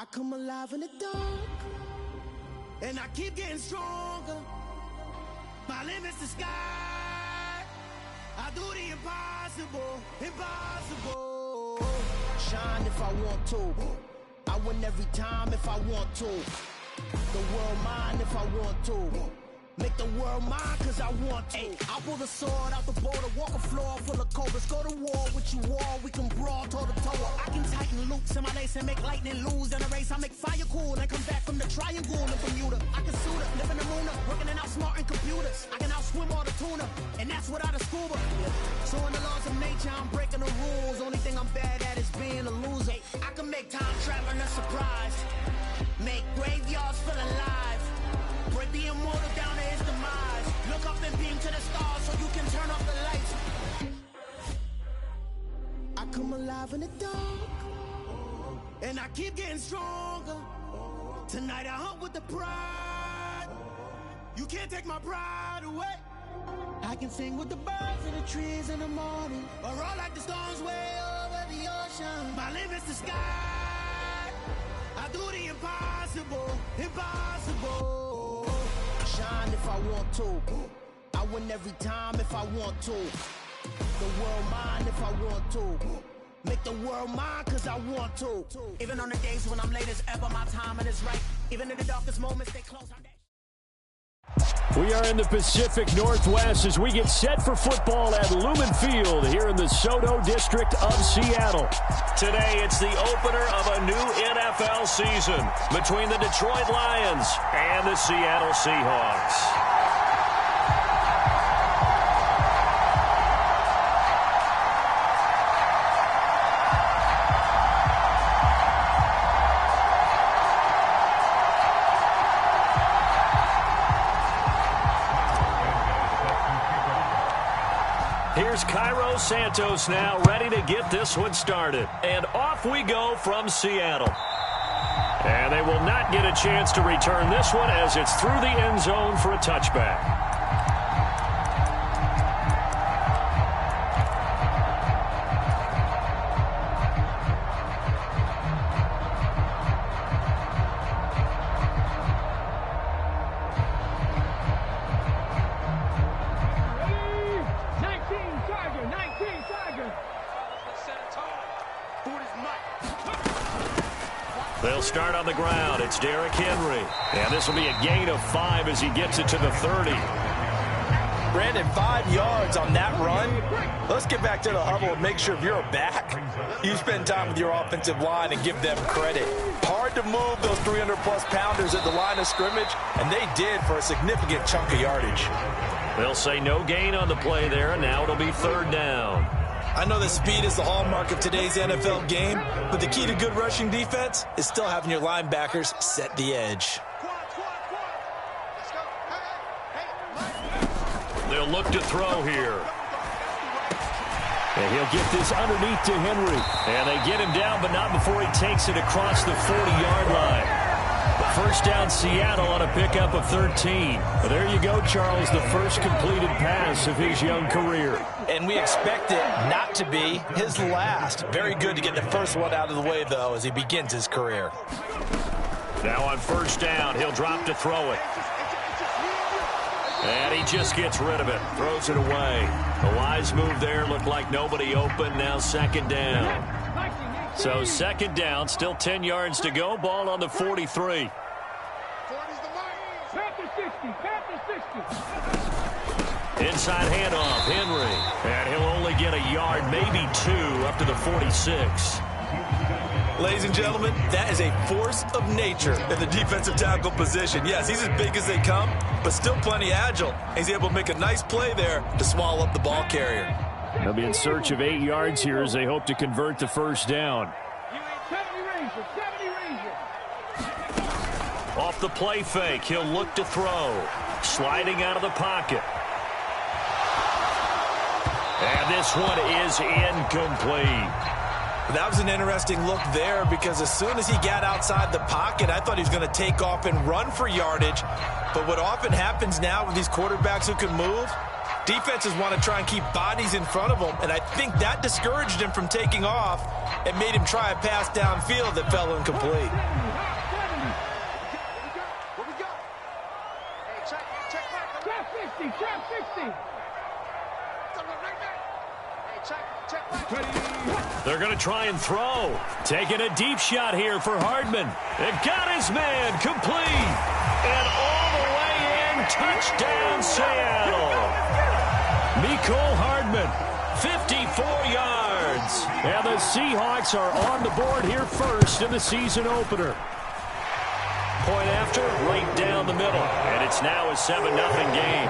I come alive in the dark, and I keep getting stronger. My limit's the sky. I do the impossible, impossible. Shine if I want to. I win every time if I want to. The world mine if I want to. Make the world mine cause I want to. I pull the sword out the border, walk a floor full of cobras. Go to war with you all, we can brawl toe to toe. I can tighten loops in my lace and make lightning lose in a race. I make fire cool and come back from the triangle in Bermuda. I can suit up, live in the moon, working and outsmarting computers. I can outswim all the tuna, and that's without a scuba. So in the laws of nature, I'm breaking the rules. Only thing I'm bad at is being a loser. I can make time traveling a surprise. Make graveyards feel alive. Break the immortal down to his demise. Look up and beam to the stars so you can turn off the lights. I come alive in the dark, and I keep getting stronger. Tonight I hunt with the pride. You can't take my pride away. I can sing with the birds and the trees in the morning, or roll like the storms way over the ocean. My limit's the sky. I do the impossible, impossible. Shine if I want to. I win every time if I want to. The world mine if I want to. Make the world mine cause I want to. Even on the days when I'm late as ever, my timing is right. Even in the darkest moments, stay close. We are in the Pacific Northwest as we get set for football at Lumen Field here in the Soto District of Seattle. Today, it's the opener of a new NFL season between the Detroit Lions and the Seattle Seahawks. Here's Cairo Santos now, ready to get this one started. And off we go from Seattle. And they will not get a chance to return this one as it's through the end zone for a touchback. They'll start on the ground. It's Derrick Henry. And this will be a gain of 5 as he gets it to the 30. Brandon, 5 yards on that run. Let's get back to the huddle and make sure if you're back, you spend time with your offensive line and give them credit. Hard to move those 300-plus pounders at the line of scrimmage, and they did for a significant chunk of yardage. They'll say no gain on the play there, and now it'll be 3rd down. I know that speed is the hallmark of today's NFL game, but the key to good rushing defense is still having your linebackers set the edge. They'll look to throw here. And he'll get this underneath to Henry. And they get him down, but not before he takes it across the 40-yard line. First down Seattle on a pickup of 13. Well, there you go, Charles, the first completed pass of his young career. And we expect it not to be his last. Very good to get the first one out of the way, though, as he begins his career. Now on first down, he'll drop to throw it. And he just gets rid of it, throws it away. A wise move there, looked like nobody open. Now 2nd down. So 2nd down, still 10 yards to go. Ball on the 43. Inside handoff, Henry. And he'll only get a yard, maybe 2, up to the 46. Ladies and gentlemen, that is a force of nature in the defensive tackle position. Yes, he's as big as they come, but still plenty agile. He's able to make a nice play there to swallow up the ball carrier. They'll be in search of 8 yards here as they hope to convert the first down. Off the play fake, he'll look to throw. Sliding out of the pocket. And this one is incomplete. That was an interesting look there because as soon as he got outside the pocket, I thought he was going to take off and run for yardage. But what often happens now with these quarterbacks who can move, defenses want to try and keep bodies in front of them, and I think that discouraged him from taking off and made him try a pass downfield that fell incomplete. They're going to try and throw. Taking a deep shot here for Hardman. It got his man complete. And all the way in, touchdown Seattle. Mecole Hardman, 54 yards. And the Seahawks are on the board here first in the season opener. Point after, right down the middle. And it's now a 7-0 game.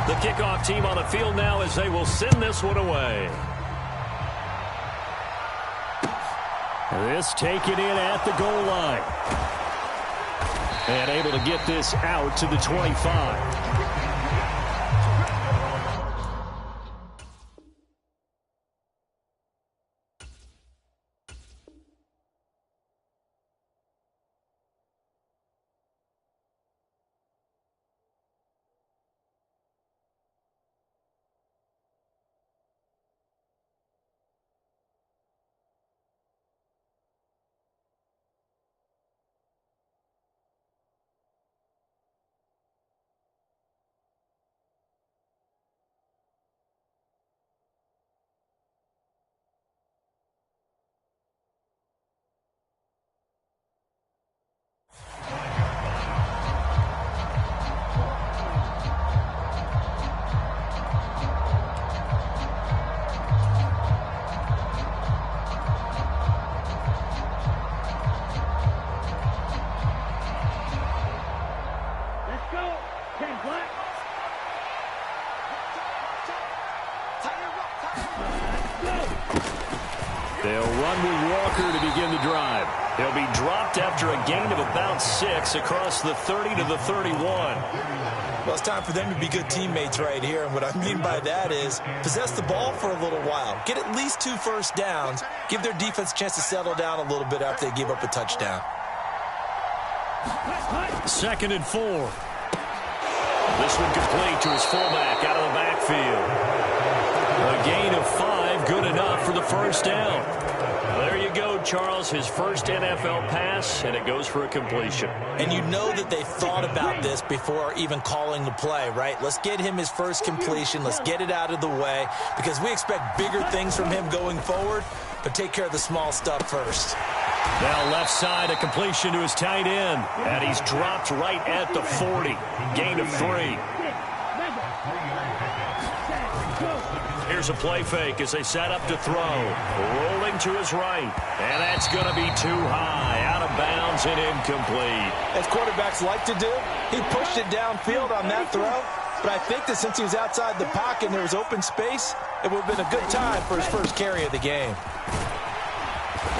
The kickoff team on the field now as they will send this one away. This taken in at the goal line. And able to get this out to the 25. They'll run with Walker to begin the drive. He'll be dropped after a gain of about 6 across the 30 to the 31. Well, it's time for them to be good teammates right here. And what I mean by that is possess the ball for a little while. Get at least 2 first downs. Give their defense a chance to settle down a little bit after they give up a touchdown. 2nd and 4. This one complete to his fullback out of the backfield. A gain of 5, good enough for the first down. There you go, Charles, his first NFL pass, and it goes for a completion. And you know that they thought about this before even calling the play, right? Let's get him his first completion. Let's get it out of the way because we expect bigger things from him going forward, but take care of the small stuff first. Now left side, a completion to his tight end, and he's dropped right at the 40. Gain of 3. Here's a play fake as they set up to throw. Rolling to his right. And that's going to be too high. Out of bounds and incomplete. As quarterbacks like to do, he pushed it downfield on that throw. But I think that since he was outside the pocket and there was open space, it would have been a good time for his first carry of the game.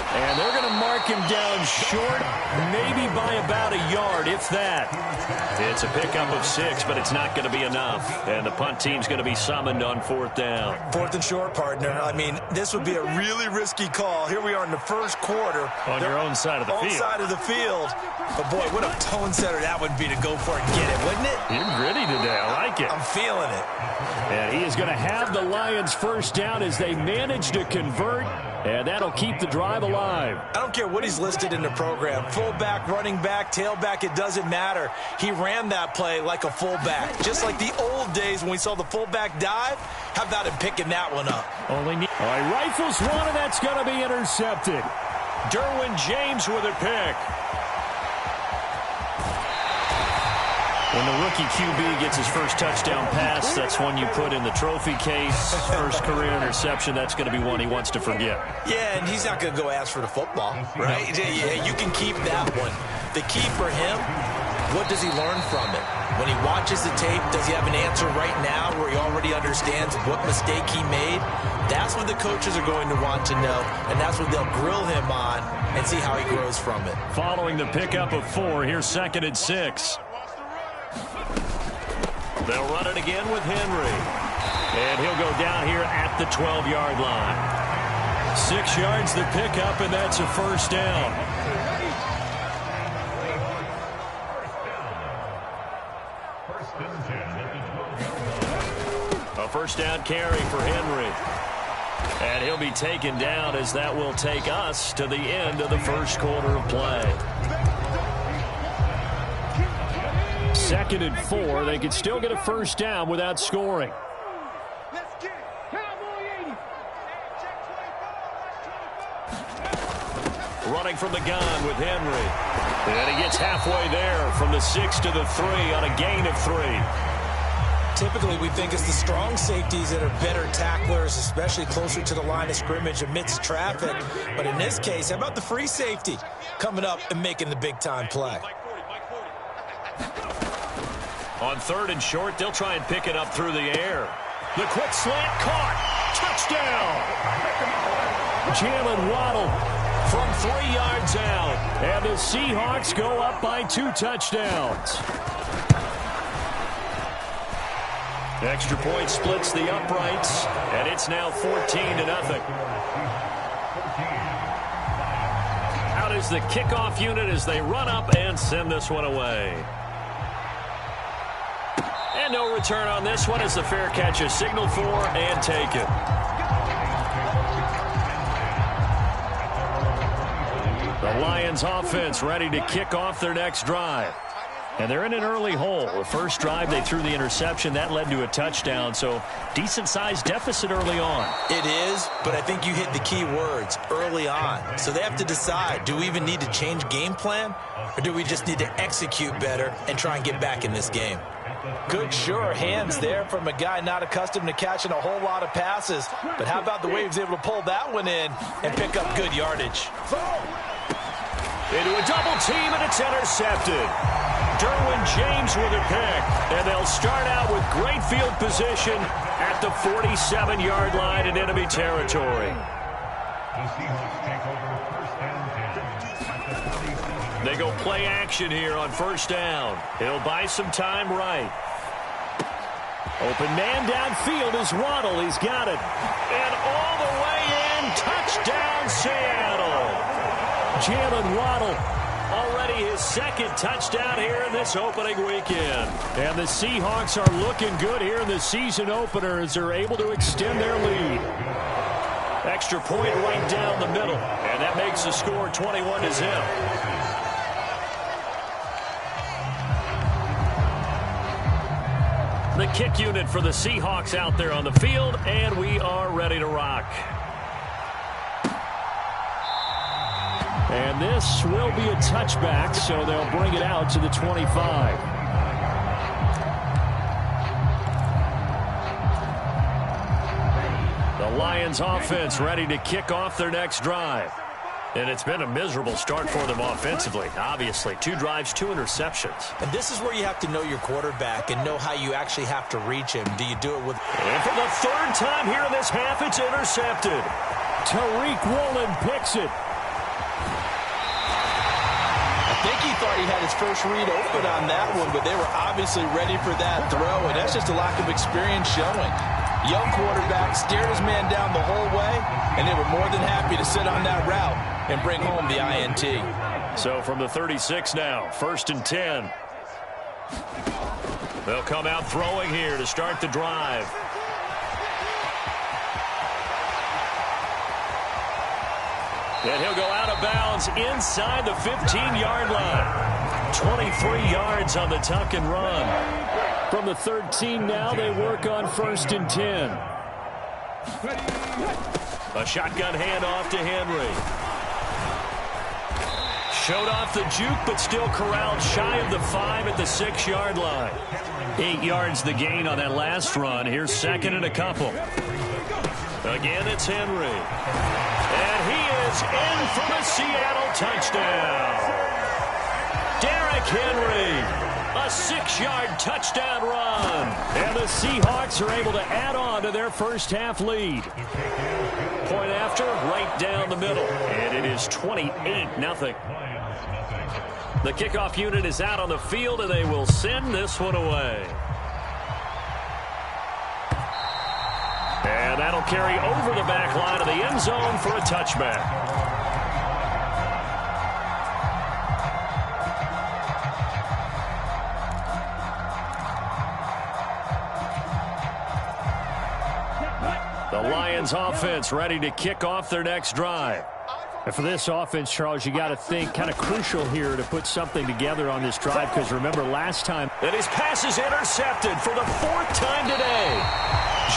And they're going to mark him down short, maybe by about a yard, if that. It's a pickup of 6, but it's not going to be enough. And the punt team's going to be summoned on 4th down. 4th and short, partner. I mean, this would be a really risky call. Here we are in the first quarter. On your own side of the field. Own side of the field. But, boy, what a tone setter that would be to go for it and get it, wouldn't it? You're gritty today. I like it. I'm feeling it. And he is going to have the Lions first down as they manage to convert. And that'll keep the drive alive. I don't care what he's listed in the program. Fullback, running back, tailback, it doesn't matter. He ran that play like a fullback. Just like the old days when we saw the fullback dive. How about him picking that one up? All right, rifles one, and that's going to be intercepted. Derwin James with a pick. When the rookie QB gets his first touchdown pass, that's one you put in the trophy case. First career interception, that's going to be one he wants to forget. Yeah, and he's not going to go ask for the football, right? Yeah, you can keep that one. The key for him, what does he learn from it? When he watches the tape, does he have an answer right now where he already understands what mistake he made? That's what the coaches are going to want to know, and that's what they'll grill him on and see how he grows from it. Following the pickup of 4, here's 2nd and 6. They'll run it again with Henry. And he'll go down here at the 12-yard line. 6 yards the pickup, and that's a first down. A first down carry for Henry. And he'll be taken down as that will take us to the end of the first quarter of play. 2nd and 4. They could still get a first down without scoring. Running from the gun with Henry. And he gets halfway there from the 6 to the 3 on a gain of 3. Typically, we think it's the strong safeties that are better tacklers, especially closer to the line of scrimmage amidst traffic. But in this case, how about the free safety coming up and making the big-time play? On 3rd and short, they'll try and pick it up through the air. The quick slant caught. Touchdown. Jalen Waddle from 3 yards out. And the Seahawks go up by 2 touchdowns. Extra point splits the uprights, and it's now 14-0. Out is the kickoff unit as they run up and send this one away. And no return on this one as the fair catch is signaled for and taken. The Lions offense ready to kick off their next drive. And they're in an early hole. The first drive, they threw the interception. That led to a touchdown, so decent-sized deficit early on. It is, but I think you hit the key words, early on. So they have to decide, do we even need to change game plan, or do we just need to execute better and try and get back in this game? Good, sure hands there from a guy not accustomed to catching a whole lot of passes. But how about the way he was able to pull that one in and pick up good yardage? Into a double team, and it's intercepted. Derwin James with a pick, and they'll start out with great field position at the 47-yard line in enemy territory. They go play action here on 1st down. He'll buy some time right. Open man downfield is Waddle. He's got it. And all the way in, touchdown Seattle. Jalen Waddle. Already his 2nd touchdown here in this opening weekend. And the Seahawks are looking good here in the season opener as they're able to extend their lead. Extra point right down the middle. And that makes the score 21-0. The kick unit for the Seahawks out there on the field, and we are ready to rock. And this will be a touchback, so they'll bring it out to the 25. The Lions offense ready to kick off their next drive. And it's been a miserable start for them offensively. Obviously, 2 drives, 2 interceptions. And this is where you have to know your quarterback and know how you actually have to reach him. Do you do it with... And for the 3rd time here in this half, it's intercepted. Tariq Woolen picks it. I think he thought he had his first read open on that one, but they were obviously ready for that throw, and that's just a lack of experience showing. Young quarterback stared his man down the whole way, and they were more than happy to sit on that route and bring home the INT. So from the 36 now, 1st and 10. They'll come out throwing here to start the drive. And he'll go out of bounds inside the 15-yard line. 23 yards on the tuck and run. From the 13 now, they work on 1st and 10. A shotgun handoff to Henry. Showed off the juke, but still corralled shy of the 5 at the 6-yard line. 8 yards the gain on that last run. Here's 2nd and a couple. Again, it's Henry. And he is in for the Seattle touchdown. Derrick Henry. A 6-yard touchdown run. And the Seahawks are able to add on to their first half lead. Point after, right down the middle. And it is 28-0. The kickoff unit is out on the field, and they will send this one away. And that'll carry over the back line of the end zone for a touchback. The Lions offense ready to kick off their next drive. And for this offense, Charles, you got to think kind of crucial here to put something together on this drive, because remember last time. And his pass is intercepted for the 4th time today.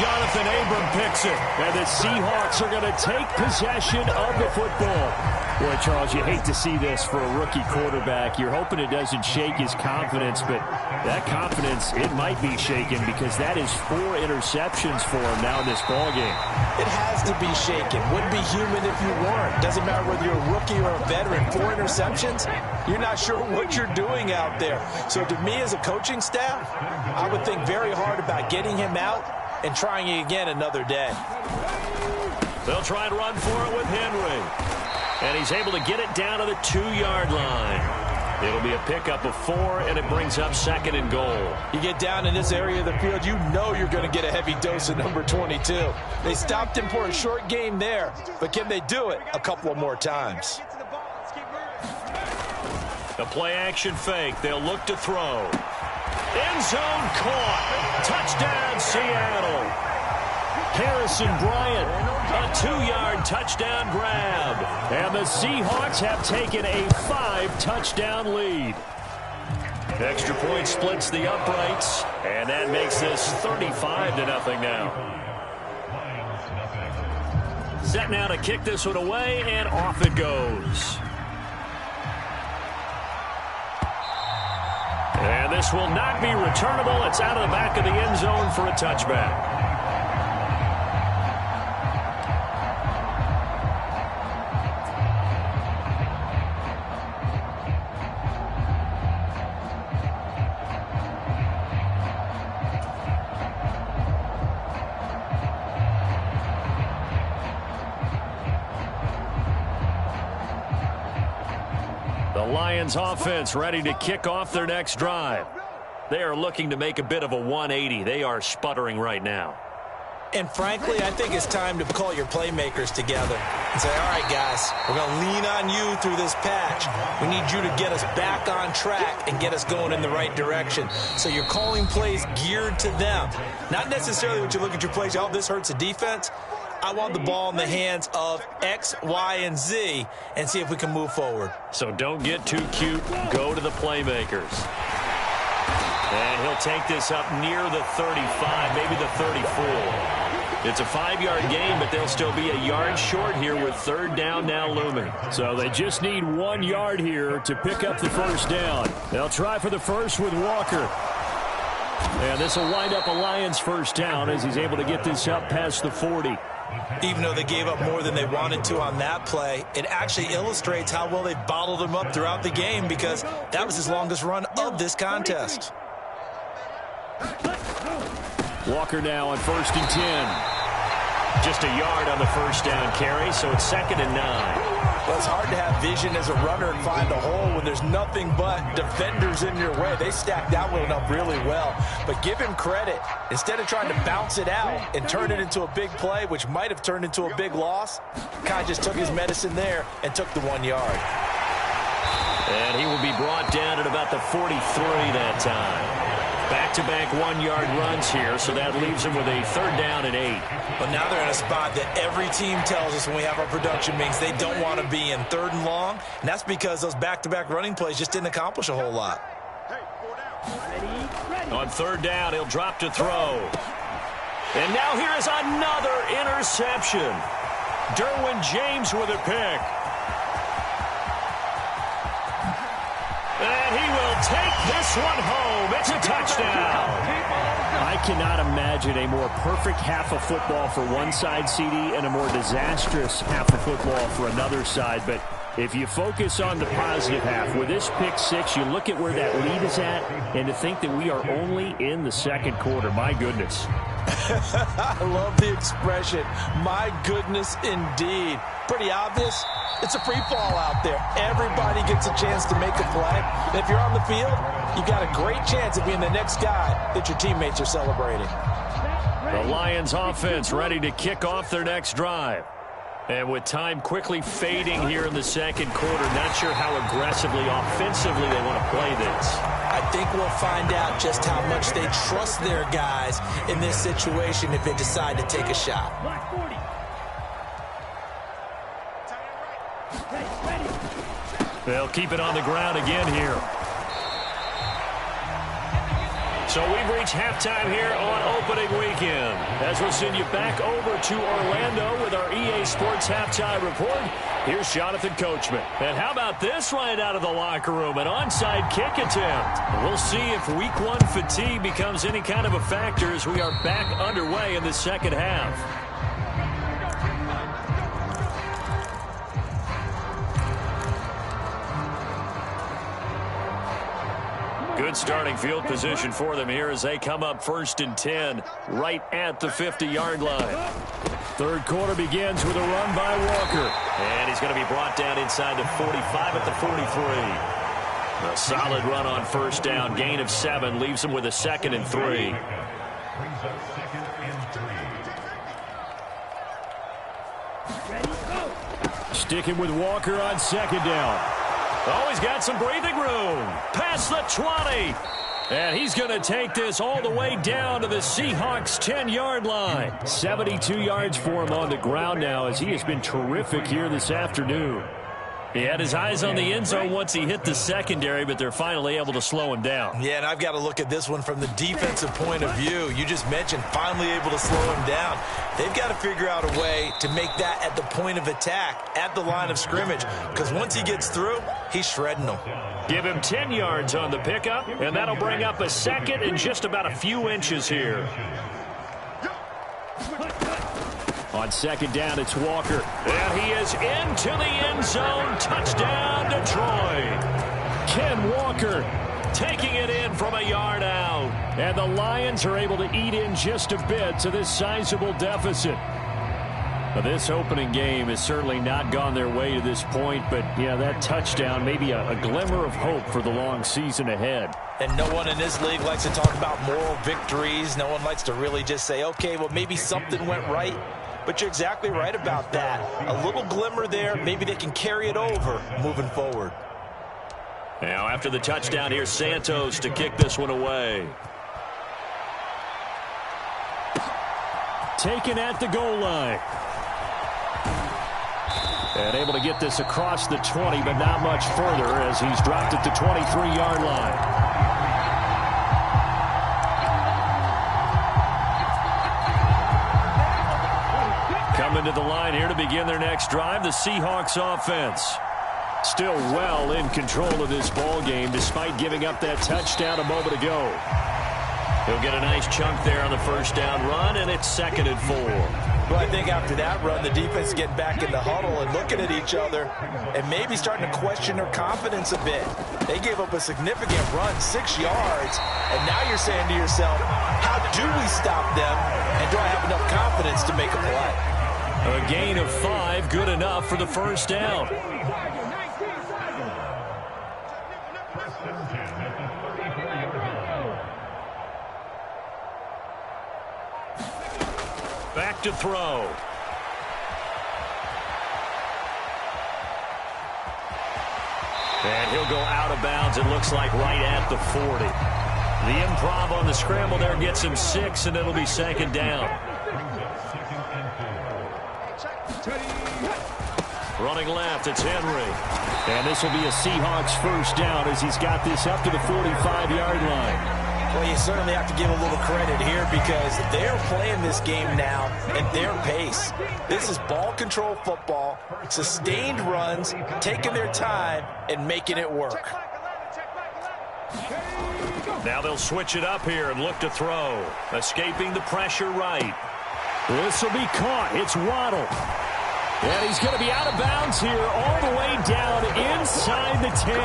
Jonathan Abram picks it, and the Seahawks are going to take possession of the football. Boy, Charles, you hate to see this for a rookie quarterback. You're hoping it doesn't shake his confidence, but that confidence, it might be shaken, because that is 4 interceptions for him now in this ballgame. It has to be shaken. Wouldn't be human if you weren't. Doesn't matter whether you're a rookie or a veteran. 4 interceptions, you're not sure what you're doing out there. So to me as a coaching staff, I would think very hard about getting him out and trying it again another day. They'll try and run for it with Henry. And he's able to get it down to the 2-yard line. It'll be a pickup of 4, and it brings up 2nd and goal. You get down in this area of the field, you know you're going to get a heavy dose of number 22. They stopped him for a short game there, but can they do it a couple of more times? The play-action fake. They'll look to throw. End zone caught. Touchdown, Seattle. Harrison Bryant, a 2-yard touchdown grab. And the Seahawks have taken a 5-touchdown lead. Extra point splits the uprights, and that makes this 35-0 now. Set now to kick this one away, and off it goes. And this will not be returnable. It's out of the back of the end zone for a touchback. Lions offense ready to kick off their next drive. They are looking to make a bit of a 180. They are sputtering right now. And frankly, I think it's time to call your playmakers together and say, all right, guys, we're going to lean on you through this patch. We need you to get us back on track and get us going in the right direction. So you're calling plays geared to them. Not necessarily when you look at your plays, oh, this hurts the defense. I want the ball in the hands of X, Y, and Z and see if we can move forward. So don't get too cute. Go to the playmakers. And he'll take this up near the 35, maybe the 34. It's a 5-yard gain, but they'll still be a yard short here with 3rd down now looming. So they just need 1 yard here to pick up the first down. They'll try for the first with Walker. And this will wind up a Lions first down as he's able to get this up past the 40. Even though they gave up more than they wanted to on that play, it actually illustrates how well they bottled him up throughout the game, because that was his longest run of this contest. Walker now on 1st and 10. Just a yard on the first down carry, so it's 2nd and 9. Well, it's hard to have vision as a runner and find a hole when there's nothing but defenders in your way. They stacked that one up really well. But give him credit. Instead of trying to bounce it out and turn it into a big play, which might have turned into a big loss, kind of just took his medicine there and took the 1 yard. And he will be brought down at about the 43 that time. Back-to-back 1-yard runs here, so that leaves him with a 3rd down and 8. But now they're in a spot that every team tells us when we have our production meetings they don't want to be in, 3rd and long. And that's because those back-to-back running plays just didn't accomplish a whole lot. On 3rd down, he'll drop to throw. And now here is another interception. Derwin James with a pick. And he will take this one home. It's a touchdown. I cannot imagine a more perfect half of football for one side, CD, and a more disastrous half of football for another side. But if you focus on the positive half, with this pick 6, you look at where that lead is at, and to think that we are only in the 2nd quarter. My goodness. I love the expression. My goodness, indeed. Pretty obvious. It's a free fall out there. Everybody gets a chance to make a play. And if you're on the field, you've got a great chance of being the next guy that your teammates are celebrating. The Lions offense ready to kick off their next drive. And with time quickly fading here in the 2nd quarter, not sure how aggressively, offensively they want to play this. I think we'll find out just how much they trust their guys in this situation if they decide to take a shot. They'll keep it on the ground again here. So we've reached halftime here on opening weekend. As we'll send you back over to Orlando with our EA Sports Halftime Report, here's Jonathan Coachman. And how about this right out of the locker room? An onside kick attempt. We'll see if week one fatigue becomes any kind of a factor as we are back underway in the second half. Good starting field position for them here as they come up 1st and 10 right at the 50-yard line. Third quarter begins with a run by Walker. And he's going to be brought down inside the 45 at the 43. A solid run on first down. Gain of 7 leaves him with a 2nd and 3. Sticking with Walker on 2nd down. Oh, he's got some breathing room. Past the 20. And he's going to take this all the way down to the Seahawks' 10-yard line. 72 yards for him on the ground now as he has been terrific here this afternoon. He had his eyes on the end zone once he hit the secondary, but they're finally able to slow him down. Yeah, and I've got to look at this one from the defensive point of view. You just mentioned finally able to slow him down. They've got to figure out a way to make that at the point of attack, at the line of scrimmage, because once he gets through, he's shredding them. Give him 10 yards on the pickup, and that'll bring up a 2nd and just about a few inches here. On 2nd down, it's Walker. And he is into the end zone. Touchdown, Detroit. Ken Walker taking it in from a yard out. And the Lions are able to eat in just a bit to this sizable deficit. Now, this opening game has certainly not gone their way to this point, but, yeah, that touchdown may be a glimmer of hope for the long season ahead. And no one in this league likes to talk about moral victories. No one likes to really just say, okay, well, maybe something went right. But you're exactly right about that. A little glimmer there. Maybe they can carry it over moving forward. Now, after the touchdown, here's Santos to kick this one away. Taken at the goal line. And able to get this across the 20, but not much further as he's dropped at the 23-yard line. Coming to the line here to begin their next drive, the Seahawks offense. Still well in control of this ball game despite giving up that touchdown a moment ago. He'll get a nice chunk there on the first down run, and it's 2nd and 4. Well, I think after that run, the defense is getting back in the huddle and looking at each other and maybe starting to question their confidence a bit. They gave up a significant run, 6 yards, and now you're saying to yourself, how do we stop them, and do I have enough confidence to make a play? A gain of 5, good enough for the first down. Back to throw. And he'll go out of bounds, it looks like right at the 40. The improv on the scramble there gets him 6, and it'll be 2nd down. Running left, it's Henry. And this will be a Seahawks first down as he's got this up to the 45-yard line. Well, you certainly have to give a little credit here because they're playing this game now at their pace. This is ball control football, sustained runs, taking their time, and making it work. Now they'll switch it up here and look to throw. Escaping the pressure right. This will be caught. It's Waddle. And he's going to be out of bounds here all the way down inside the 10.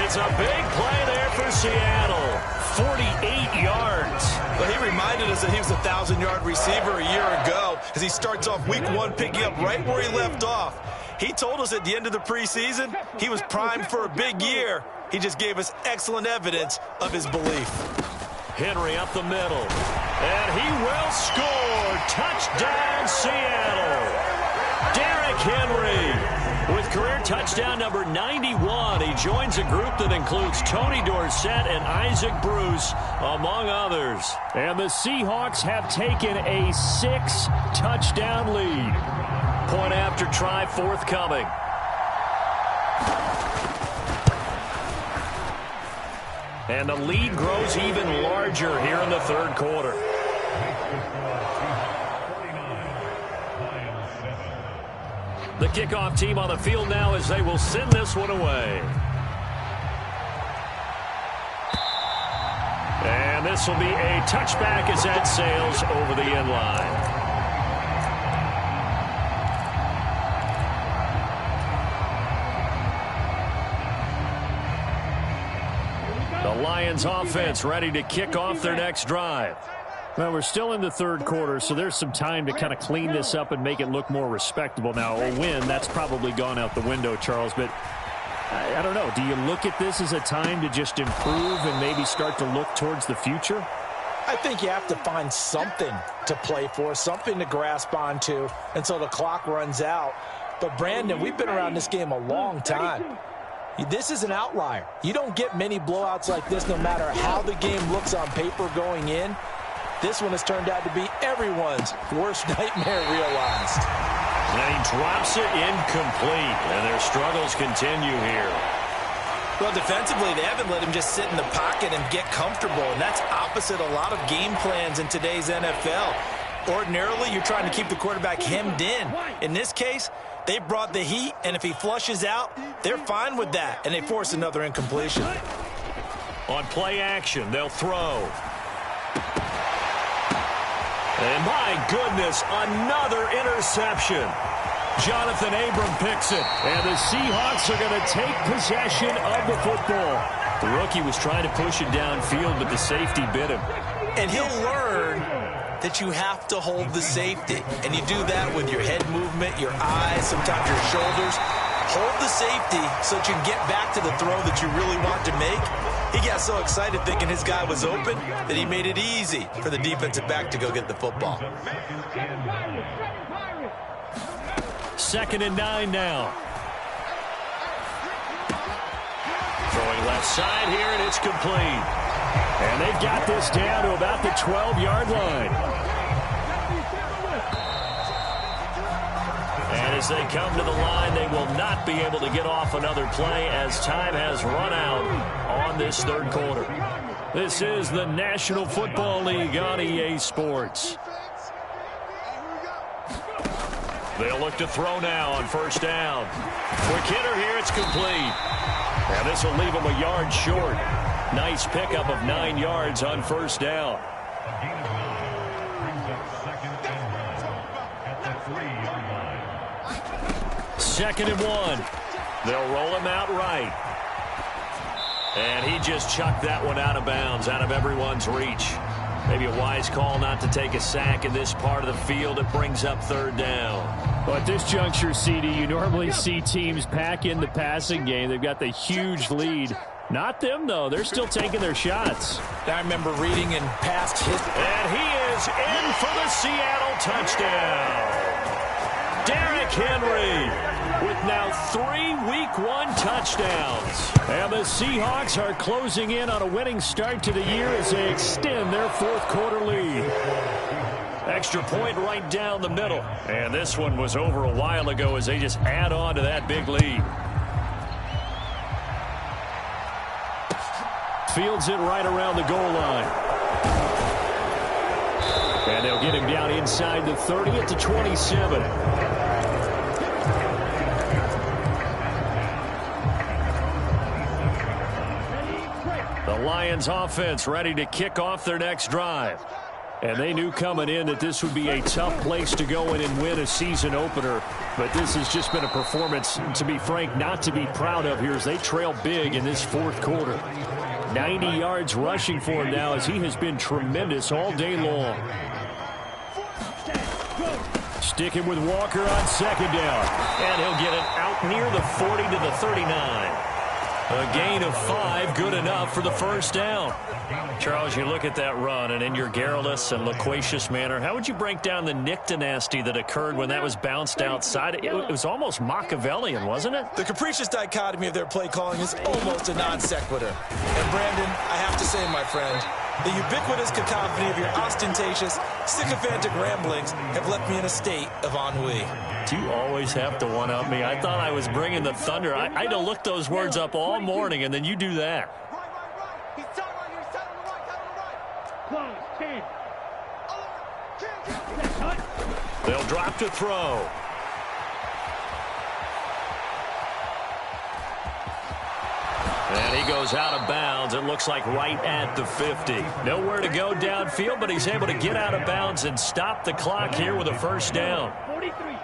It's a big play there for Seattle. 48 yards. But he reminded us that he was a 1,000-yard receiver a year ago as he starts off week 1 picking up right where he left off. He told us at the end of the preseason he was primed for a big year. He just gave us excellent evidence of his belief. Henry up the middle. And he will score. Touchdown, Seattle. Derrick Henry with career touchdown number 91. He joins a group that includes Tony Dorsett and Isaac Bruce, among others. And the Seahawks have taken a 6-touchdown lead. Point after try forthcoming. And the lead grows even larger here in the third quarter. The kickoff team on the field now as they will send this one away. And this will be a touchback as that sails over the end line. The Lions offense ready to kick off their next drive. Well, we're still in the third quarter, so there's some time to kind of clean this up and make it look more respectable. Now, a win, that's probably gone out the window, Charles, but I don't know. Do you look at this as a time to just improve and maybe start to look towards the future? I think you have to find something to play for, something to grasp onto until the clock runs out. But, Brandon, we've been around this game a long time. This is an outlier. You don't get many blowouts like this no matter how the game looks on paper going in. This one has turned out to be everyone's worst nightmare realized. And he drops it incomplete, and their struggles continue here. Well, defensively, they haven't let him just sit in the pocket and get comfortable, and that's opposite a lot of game plans in today's NFL. Ordinarily, you're trying to keep the quarterback hemmed in. In this case, they brought the heat, and if he flushes out, they're fine with that, and they force another incompletion. On play action, they'll throw. And my goodness, another interception. Jonathan Abram picks it, and the Seahawks are going to take possession of the football. The rookie was trying to push it downfield, but the safety bit him. And he'll learn that you have to hold the safety. And you do that with your head movement, your eyes, sometimes your shoulders. Hold the safety so that you can get back to the throw that you really want to make. He got so excited thinking his guy was open that he made it easy for the defensive back to go get the football. 2nd and 9 now. Throwing left side here, and it's complete. And they've got this down to about the 12-yard line. And as they come to the line, they will not be able to get off another play as time has run out on this third quarter. This is the National Football League on EA Sports. They'll look to throw now on first down. Quick hitter here, it's complete. And this will leave him a yard short. Nice pickup of 9 yards on first down. Second and 1. They'll roll him out right. And he just chucked that one out of bounds, out of everyone's reach. Maybe a wise call not to take a sack in this part of the field. It brings up third down. Well, at this juncture, CD, you normally see teams pack in the passing game. They've got the huge lead. Not them, though. They're still taking their shots. I remember reading in past history. And he is in for the Seattle touchdown. Derrick Henry with now 3 Week 1 touchdowns. And the Seahawks are closing in on a winning start to the year as they extend their fourth quarter lead. Extra point right down the middle. And this one was over a while ago as they just add on to that big lead. Fields it right around the goal line. And they'll get him down inside the 30 at the 27. The Lions offense ready to kick off their next drive. And they knew coming in that this would be a tough place to go in and win a season opener. But this has just been a performance, to be frank, not to be proud of here as they trail big in this fourth quarter. 90 yards rushing for him now as he has been tremendous all day long. Sticking with Walker on second down. And he'll get it out near the 40 to the 39. A gain of 5, good enough for the first down. Charles, you look at that run, and in your garrulous and loquacious manner, how would you break down the Nick dynasty that occurred when that was bounced outside? It was almost Machiavellian, wasn't it? The capricious dichotomy of their play calling is almost a non sequitur. And Brandon, I have to say, my friend, the ubiquitous cacophony of your ostentatious, sycophantic ramblings have left me in a state of ennui. Do you always have to one-up me? I thought I was bringing the thunder. I had to look those words up all morning, and then you do that. They'll drop to throw. And he goes out of bounds. It looks like right at the 50. Nowhere to go downfield, but he's able to get out of bounds and stop the clock here with a first down. 43.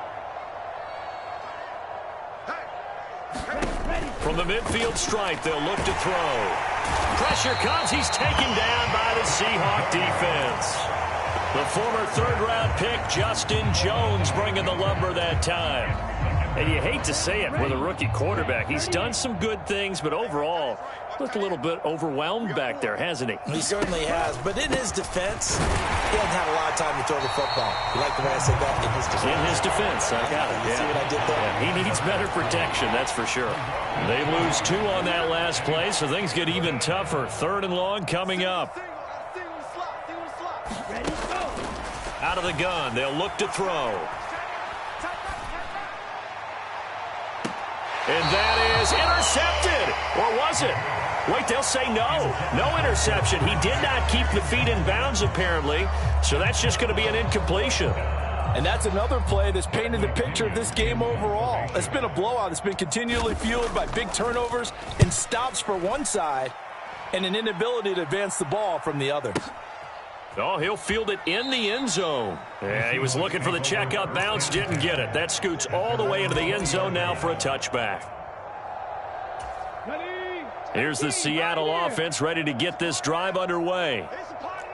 From the midfield stripe, they'll look to throw. Pressure comes. He's taken down by the Seahawk defense. The former third-round pick, Justin Jones, bringing the lumber that time. And you hate to say it with a rookie quarterback. He's done some good things, but overall, looked a little bit overwhelmed back there, hasn't he? He certainly has. But in his defense, he hasn't had a lot of time to throw the football. You like the way I said that? In his defense. In his defense. I got it. You see what I did there? Yeah, he needs better protection, that's for sure. They lose 2 on that last play, so things get even tougher. 3rd and long coming up. Out of the gun, they'll look to throw. And that is intercepted. Or was it? Wait, they'll say no. No interception. He did not keep the feet in bounds, apparently. So that's just going to be an incompletion. And that's another play that's painted the picture of this game overall. It's been a blowout. It's been continually fueled by big turnovers and stops for one side and an inability to advance the ball from the other. Oh, he'll field it in the end zone. Yeah, he was looking for the checkup bounce, didn't get it. That scoots all the way into the end zone now for a touchback. Here's the Seattle offense ready to get this drive underway.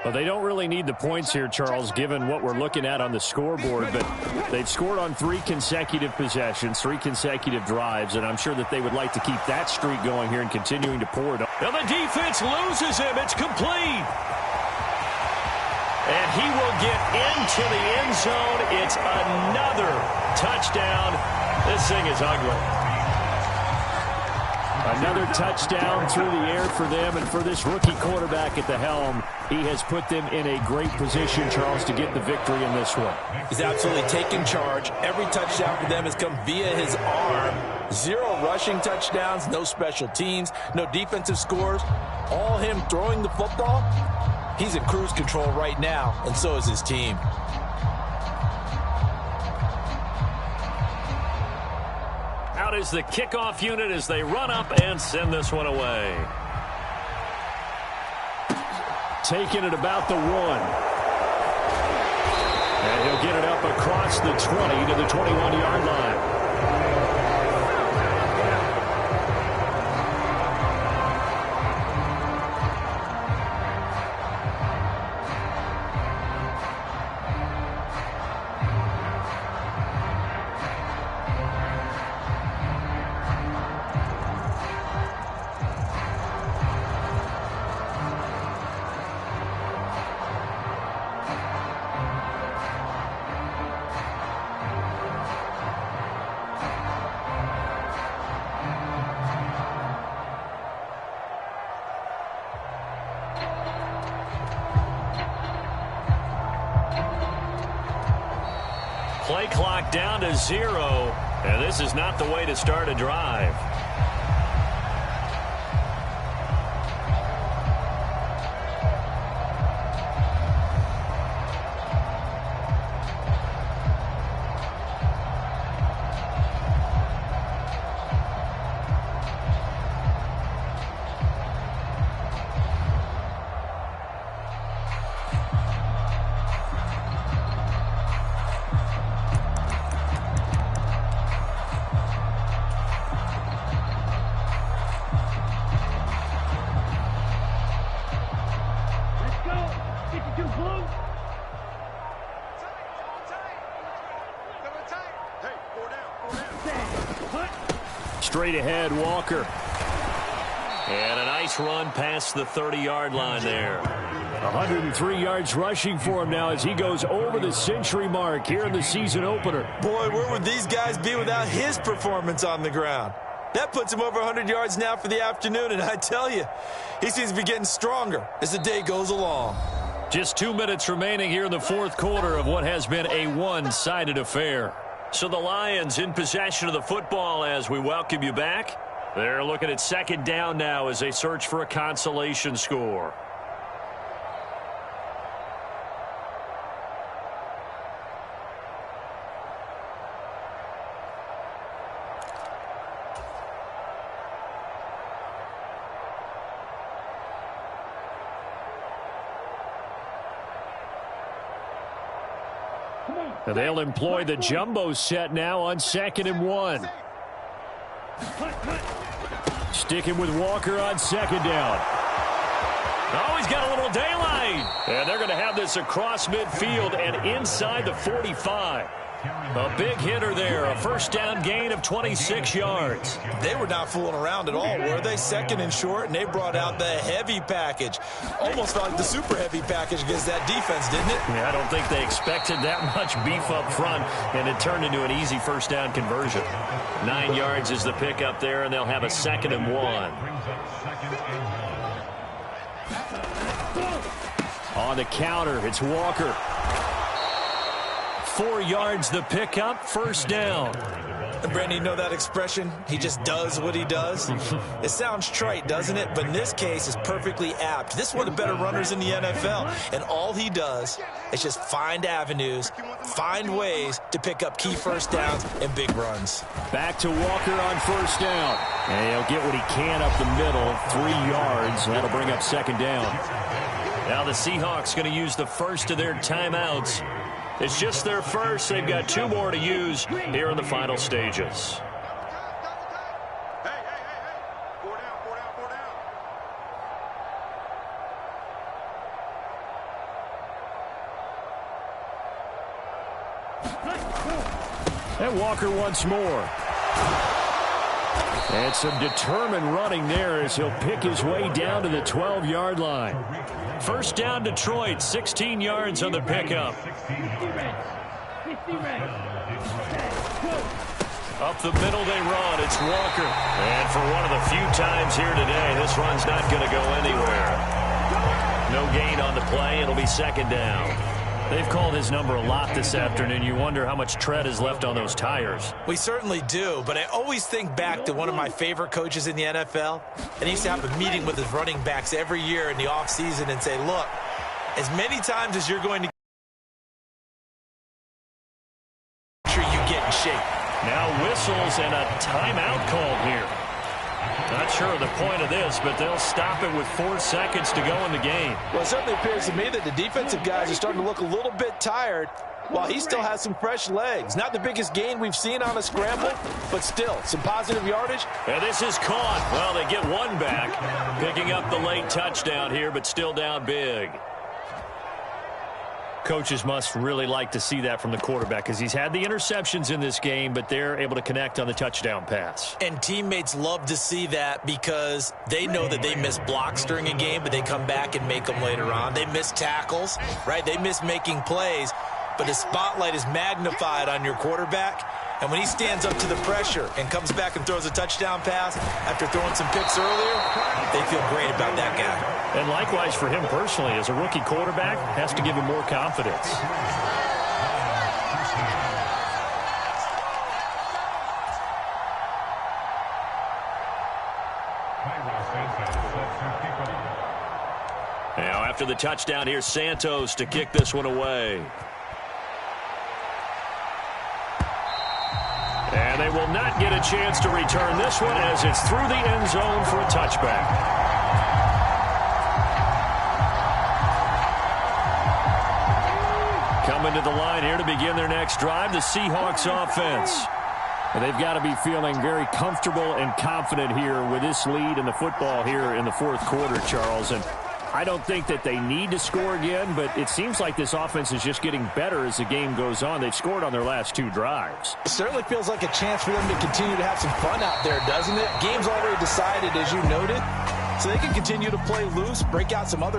Well, they don't really need the points here, Charles, given what we're looking at on the scoreboard. But they've scored on 3 consecutive possessions, 3 consecutive drives, and I'm sure that they would like to keep that streak going here and continuing to pour it on. Now the defense loses him. It's complete. And he will get into the end zone. It's another touchdown. This thing is ugly. Another touchdown through the air for them, and for this rookie quarterback at the helm, he has put them in a great position, Charles, to get the victory in this one. He's absolutely taken charge. Every touchdown for them has come via his arm. 0 rushing touchdowns, no special teams, no defensive scores. All him throwing the football. He's in cruise control right now, and so is his team. Out is the kickoff unit as they run up and send this one away. Taking it about the 1. And he'll get it up across the 20 to the 21-yard line. Play clock down to 0, and this is not the way to start a drive. Straight ahead, Walker. And a nice run past the 30-yard line there. 103 yards rushing for him now as he goes over the century mark here in the season opener. Boy, where would these guys be without his performance on the ground? That puts him over 100 yards now for the afternoon, and I tell you, he seems to be getting stronger as the day goes along. Just 2 minutes remaining here in the 4th quarter of what has been a one-sided affair. So the Lions in possession of the football as we welcome you back. They're looking at 2nd down now as they search for a consolation score. And they'll employ the jumbo set now on 2nd and 1. Sticking with Walker on 2nd down. Oh, he's got a little daylight. And they're going to have this across midfield and inside the 45. A big hitter there, a first down gain of 26 yards. They were not fooling around at all, were they? 2nd and short, and they brought out the heavy package. Almost felt like the super heavy package against that defense, didn't it? Yeah, I don't think they expected that much beef up front, and it turned into an easy first down conversion. 9 yards is the pickup there, and they'll have a 2nd and 1. On the counter, it's Walker. 4 yards the pickup, first down. And Brandon, you know that expression? He just does what he does. It sounds trite, doesn't it? But in this case, it's perfectly apt. This is one of the better runners in the NFL. And all he does is just find avenues, find ways to pick up key first downs and big runs. Back to Walker on first down. And he'll get what he can up the middle, 3 yards. That'll bring up 2nd down. Now the Seahawks going to use the first of their timeouts. It's just their first. They've got 2 more to use here in the final stages. And Walker once more. And some determined running there as he'll pick his way down to the 12-yard line. First down, Detroit, 16 yards on the pickup. Up the middle they run. It's Walker. And for one of the few times here today, this run's not going to go anywhere. No gain on the play. It'll be 2nd down. They've called his number a lot this afternoon. You wonder how much tread is left on those tires. We certainly do, but I always think back to one of my favorite coaches in the NFL. And he used to have a meeting with his running backs every year in the offseason and say, look, as many times as you're going to make sure you get in shape. Now whistles and a timeout called here. Not sure of the point of this, but they'll stop it with 4 seconds to go in the game. Well, it certainly appears to me that the defensive guys are starting to look a little bit tired while he still has some fresh legs. Not the biggest gain we've seen on a scramble, but still some positive yardage. And this is caught. Well, they get one back, picking up the late touchdown here, but still down big. Coaches must really like to see that from the quarterback because he's had the interceptions in this game, but they're able to connect on the touchdown pass. And teammates love to see that because they know that they miss blocks during a game, but they come back and make them later on. They miss tackles, right? They miss making plays, but the spotlight is magnified on your quarterback. And when he stands up to the pressure and comes back and throws a touchdown pass after throwing some picks earlier, they feel great about that guy. And likewise for him personally, as a rookie quarterback, has to give him more confidence. Now after the touchdown, here's Santos to kick this one away. And they will not get a chance to return this one as it's through the end zone for a touchback. Coming to the line here to begin their next drive, the Seahawks offense. And they've got to be feeling very comfortable and confident here with this lead in the football here in the 4th quarter, Charles. And I don't think that they need to score again, but it seems like this offense is just getting better as the game goes on. They've scored on their last 2 drives. It certainly feels like a chance for them to continue to have some fun out there, doesn't it? Game's already decided, as you noted, so they can continue to play loose, break out some other